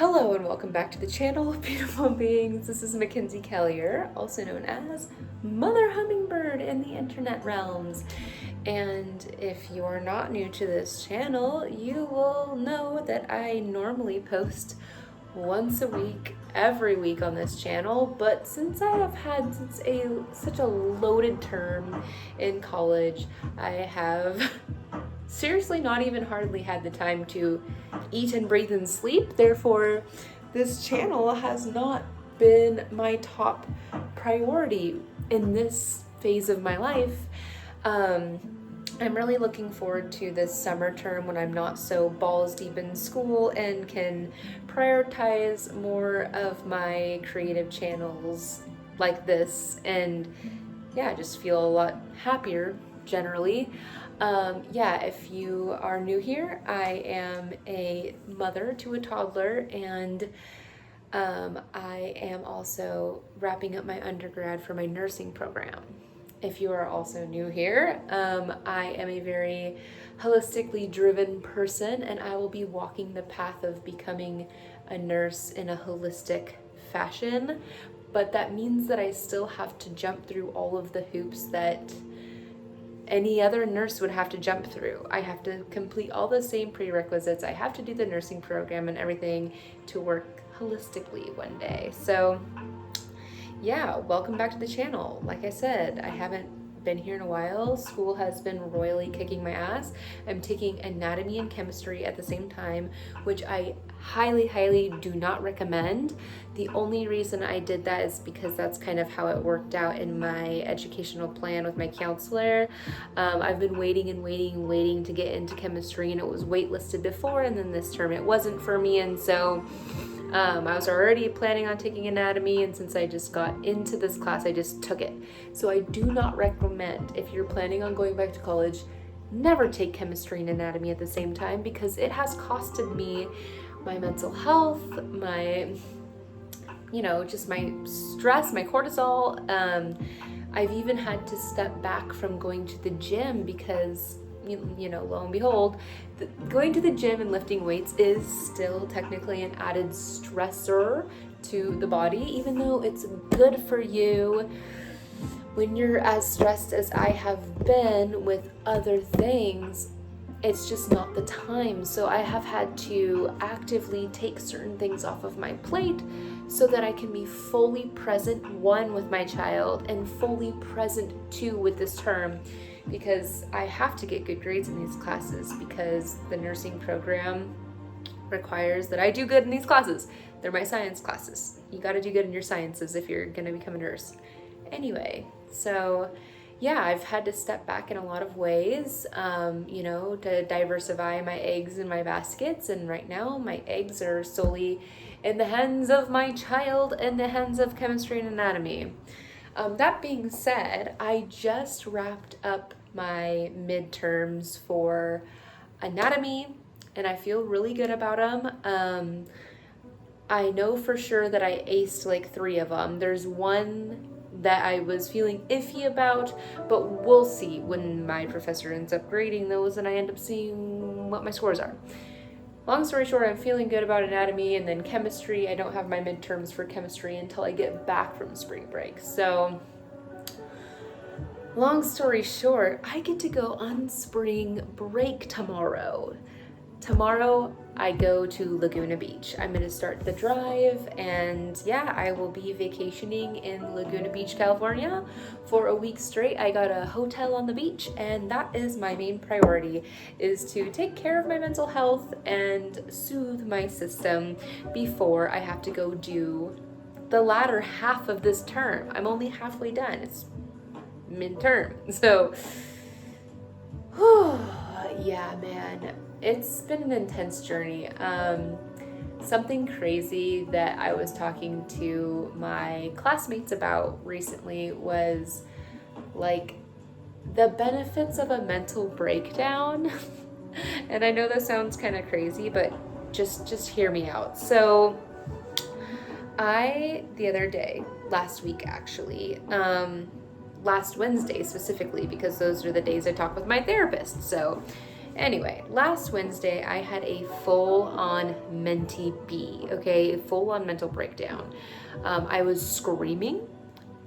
Hello and welcome back to the channel, beautiful beings. This is Mackenzie Kellier, also known as Mother Hummingbird in the internet realms. And if you are not new to this channel, you will know that I normally post once a week, every week on this channel, but since I have had such a loaded term in college, I have seriously not even hardly had the time to eat and breathe and sleep. Therefore, this channel has not been my top priority in this phase of my life. I'm really looking forward to this summer term when I'm not so balls deep in school and can prioritize more of my creative channels like this and just feel a lot happier generally. If you are new here, I am a mother to a toddler, and I am also wrapping up my undergrad for my nursing program. If you are also new here, I am a very holistically driven person, and I will be walking the path of becoming a nurse in a holistic fashion, but that means that I still have to jump through all of the hoops that any other nurse would have to jump through. I have to complete all the same prerequisites. I have to do the nursing program and everything to work holistically one day. So yeah, welcome back to the channel. Like I said, I haven't been here in a while. School has been royally kicking my ass. I'm taking anatomy and chemistry at the same time, which I highly do not recommend. The only reason I did that is because that's kind of how it worked out in my educational plan with my counselor. I've been waiting to get into chemistry, and it was waitlisted before, and then this term it wasn't for me, and so I was already planning on taking anatomy, and since I just got into this class, I just took it. So I do not recommend, if you're planning on going back to college, never take chemistry and anatomy at the same time, because it has costed me my mental health, my, just my stress, my cortisol. I've even had to step back from going to the gym because lo and behold, going to the gym and lifting weights is still technically an added stressor to the body, even though it's good for you when you're as stressed as I have been with other things. It's just not the time. So I have had to actively take certain things off of my plate so that I can be fully present, one, with my child, and fully present, two, with this term, because I have to get good grades in these classes because the nursing program requires that I do good in these classes. They're my science classes. You got to do good in your sciences if you're going to become a nurse. Anyway, so yeah, I've had to step back in a lot of ways, to diversify my eggs in my baskets. And right now my eggs are solely in the hands of my child and the hands of chemistry and anatomy. That being said, I just wrapped up my midterms for anatomy, and I feel really good about them. I know for sure that I aced like 3 of them. There's one that I was feeling iffy about, but we'll see when my professor ends up grading those and I end up seeing what my scores are. Long story short, I'm feeling good about anatomy, and then chemistry, I don't have my midterms for chemistry until I get back from spring break. So long story short, I get to go on spring break tomorrow. Tomorrow I go to Laguna Beach. I'm going to start the drive, and I will be vacationing in Laguna Beach, California for a week straight. I got a hotel on the beach, and that is my main priority, is to take care of my mental health and soothe my system before I have to go do the latter half of this term. I'm only halfway done. It's midterm. So, yeah, man. It's been an intense journey. Something crazy that I was talking to my classmates about recently was like the benefits of a mental breakdown. And I know that sounds kind of crazy, but just hear me out. So the other day, last week actually, last Wednesday specifically, because those are the days I talk with my therapist. So Anyway, last Wednesday I had a full-on MENTY B, okay? A full-on mental breakdown. I was screaming.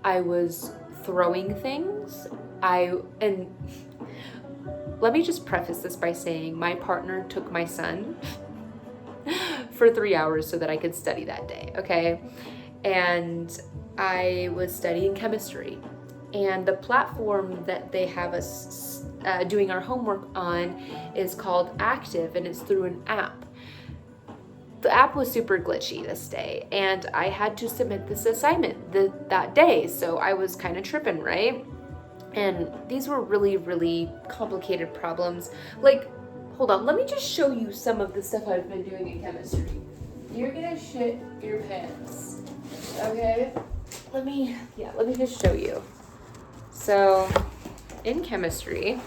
I was throwing things. And let me just preface this by saying my partner took my son for 3 hours so that I could study that day, okay? And I was studying chemistry. And the platform that they have us doing our homework on is called Active, and it's through an app. The app was super glitchy this day, and I had to submit this assignment that day, so I was kind of tripping, right? And these were really, really complicated problems. Like, hold on, let me just show you some of the stuff I've been doing in chemistry. You're gonna shit your pants, okay? Let me just show you. So, in chemistry,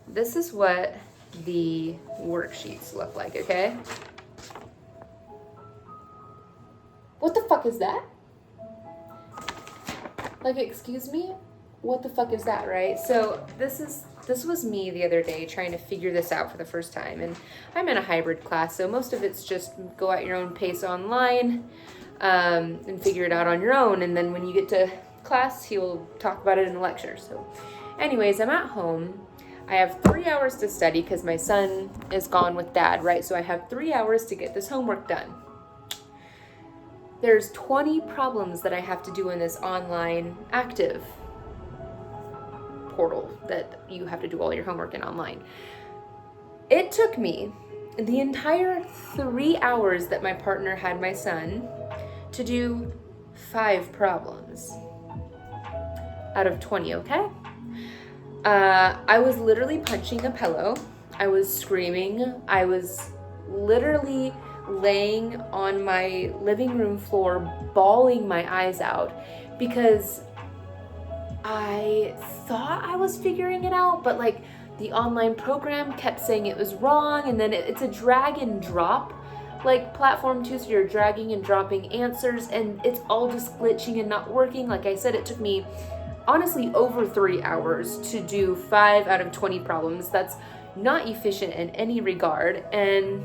this is what the worksheets look like, okay? What the fuck is that? Like, excuse me? What the fuck is that, right? So this was me the other day trying to figure this out for the first time, and I'm in a hybrid class, so most of it's just go at your own pace online and figure it out on your own, and then when you get to class, he'll talk about it in the lecture. So anyways, I'm at home. I have 3 hours to study because my son is gone with dad, right? So I have 3 hours to get this homework done. There's 20 problems that I have to do in this online active portal that you have to do all your homework in online. It took me the entire 3 hours that my partner had my son to do 5 problems out of 20, okay? I was literally punching a pillow. I was screaming. I was literally laying on my living room floor, bawling my eyes out because I thought I was figuring it out, but like the online program kept saying it was wrong, and then it's a drag and drop like platform too, so you're dragging and dropping answers, and it's all just glitching and not working. Like I said, it took me honestly over 3 hours to do 5 out of 20 problems. That's not efficient in any regard. And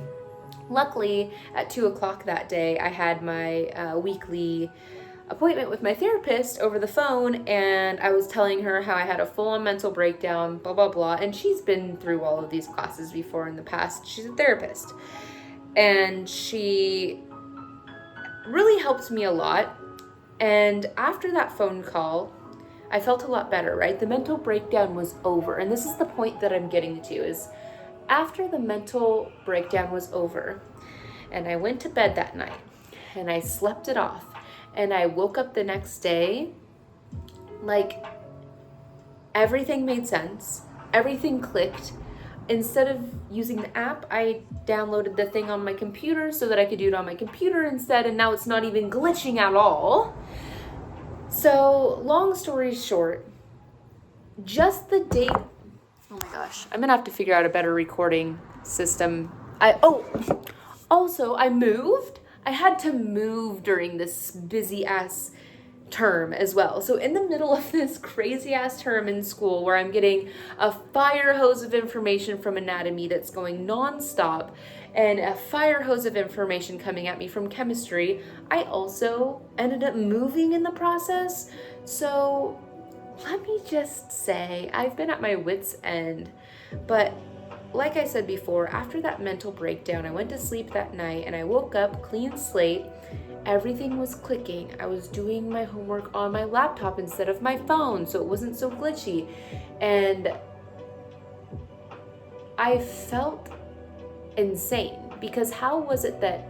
luckily at 2 o'clock that day, I had my weekly appointment with my therapist over the phone, and I was telling her how I had a full-on mental breakdown, blah, blah, blah. And she's been through all of these classes before in the past. She's a therapist. And she really helped me a lot. And after that phone call, I felt a lot better, right? The mental breakdown was over. And this is the point that I'm getting to, is after the mental breakdown was over, and I went to bed that night, and I slept it off, and I woke up the next day, like everything made sense, everything clicked. Instead of using the app, I downloaded the thing on my computer so that I could do it on my computer instead, and now it's not even glitching at all. So, long story short, just the day, oh my gosh, I'm gonna have to figure out a better recording system. Also, I moved. I had to move during this busy ass term as well. So in the middle of this crazy ass term in school where I'm getting a fire hose of information from anatomy that's going nonstop and a fire hose of information coming at me from chemistry, I also ended up moving in the process. So let me just say, I've been at my wit's end, but like I said before, after that mental breakdown, I went to sleep that night and I woke up clean slate. Everything was clicking. I was doing my homework on my laptop instead of my phone, so it wasn't so glitchy. And I felt insane because how was it that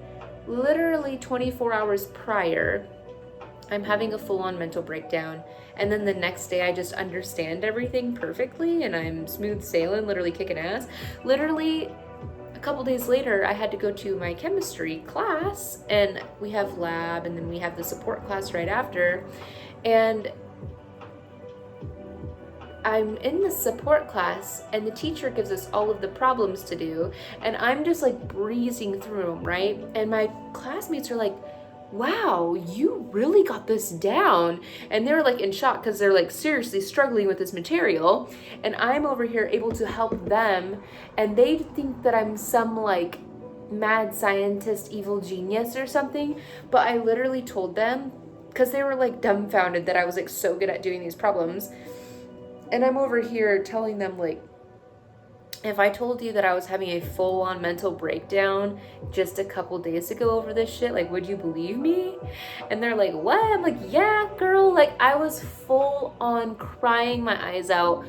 literally 24 hours prior, I'm having a full-on mental breakdown, and then the next day I just understand everything perfectly and I'm smooth sailing, literally kicking ass. Literally a couple days later, I had to go to my chemistry class, and we have lab, and then we have the support class right after, and I'm in the support class, and the teacher gives us all of the problems to do, and I'm just like breezing through them, right? And my classmates are like, wow, you really got this down. And they're like in shock because they're like seriously struggling with this material. And I'm over here able to help them. And they think that I'm some like mad scientist, evil genius or something. But I literally told them, because they were like dumbfounded that I was like so good at doing these problems. And I'm over here telling them, like, if I told you that I was having a full-on mental breakdown just a couple days ago over this shit, like, would you believe me? And they're like, what? I'm like, yeah, girl. Like, I was full-on crying my eyes out,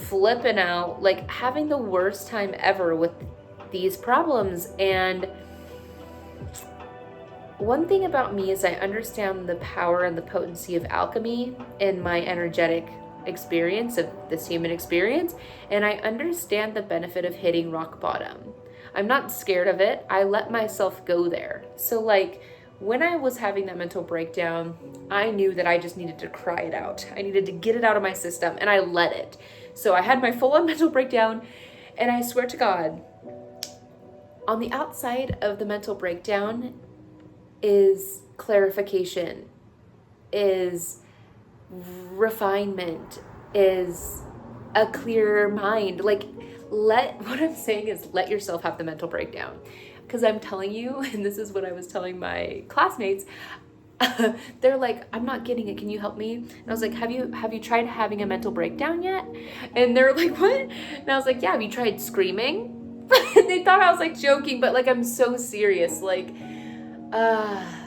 flipping out, like having the worst time ever with these problems. And one thing about me is I understand the power and the potency of alchemy in my energetic experience of this human experience, and I understand the benefit of hitting rock bottom. I'm not scared of it. I let myself go there. So like when I was having that mental breakdown, I knew that I just needed to cry it out. I needed to get it out of my system, and I let it. So I had my full-on mental breakdown, and I swear to God, on the outside of the mental breakdown is clarification, is refinement, is a clearer mind. Like, what I'm saying is let yourself have the mental breakdown. Because I'm telling you, and this is what I was telling my classmates, they're like, I'm not getting it, can you help me? And I was like, have you tried having a mental breakdown yet? And they're like, what? And I was like, yeah, have you tried screaming? And they thought I was like joking, but like I'm so serious. Like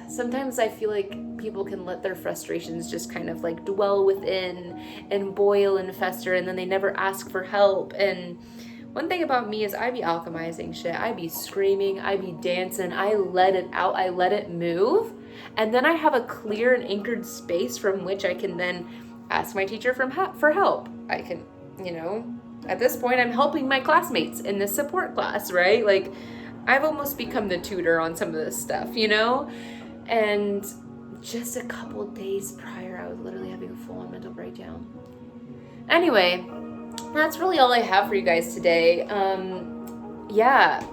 sometimes I feel like people can let their frustrations just kind of like dwell within and boil and fester, and then they never ask for help. And one thing about me is I be alchemizing shit. I be screaming, I be dancing, I let it out, I let it move. And then I have a clear and anchored space from which I can then ask my teacher for help. I can, at this point I'm helping my classmates in this support class, right? Like I've almost become the tutor on some of this stuff, And just a couple days prior, I was literally having a full-on mental breakdown. Anyway, that's really all I have for you guys today. Yeah,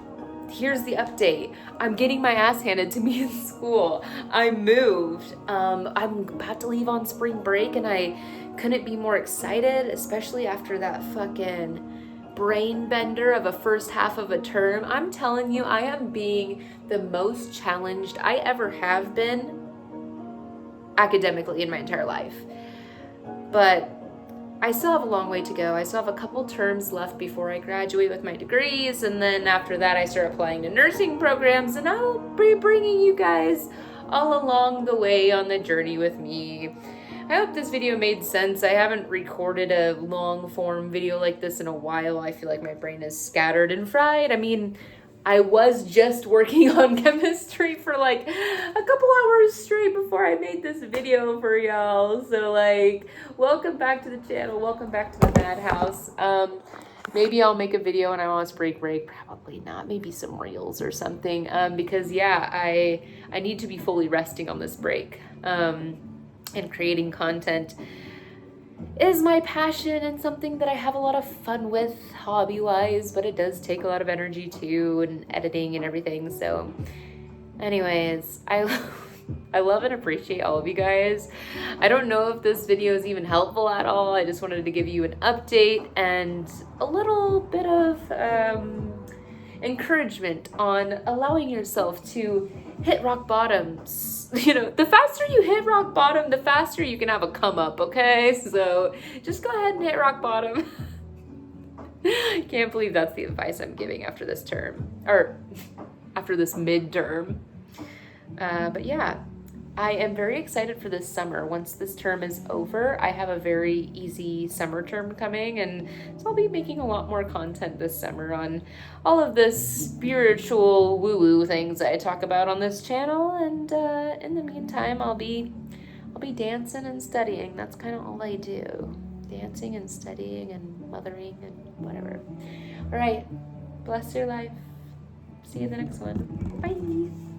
here's the update. I'm getting my ass handed to me in school. I moved. I'm about to leave on spring break, and I couldn't be more excited, especially after that fucking brain bender of a first half of a term. I'm telling you, I am being the most challenged I ever have been academically in my entire life. But I still have a long way to go. I still have a couple terms left before I graduate with my degrees, and then after that I start applying to nursing programs, and I'll be bringing you guys all along the way on the journey with me. I hope this video made sense. I haven't recorded a long form video like this in a while. I feel like my brain is scattered and fried. I mean, I was just working on chemistry for like a couple hours straight before I made this video for y'all. So like, welcome back to the channel. Welcome back to the madhouse. Maybe I'll make a video and I'm on spring break. Probably not. Maybe some reels or something. Because yeah, I need to be fully resting on this break. And creating content is my passion and something that I have a lot of fun with hobby-wise, but it does take a lot of energy too, and editing and everything. So anyways, I love and appreciate all of you guys. I don't know if this video is even helpful at all. I just wanted to give you an update and a little bit of encouragement on allowing yourself to hit rock bottom. The faster you hit rock bottom, the faster you can have a come up, okay? So just go ahead and hit rock bottom. Can't believe that's the advice I'm giving after this term, or after this midterm. But yeah, I am very excited for this summer. Once this term is over, I have a very easy summer term coming, and so I'll be making a lot more content this summer on all of the spiritual woo-woo things I talk about on this channel. And in the meantime, I'll be dancing and studying. That's kind of all I do. Dancing and studying and mothering and whatever. All right, bless your life. See you in the next one. Bye.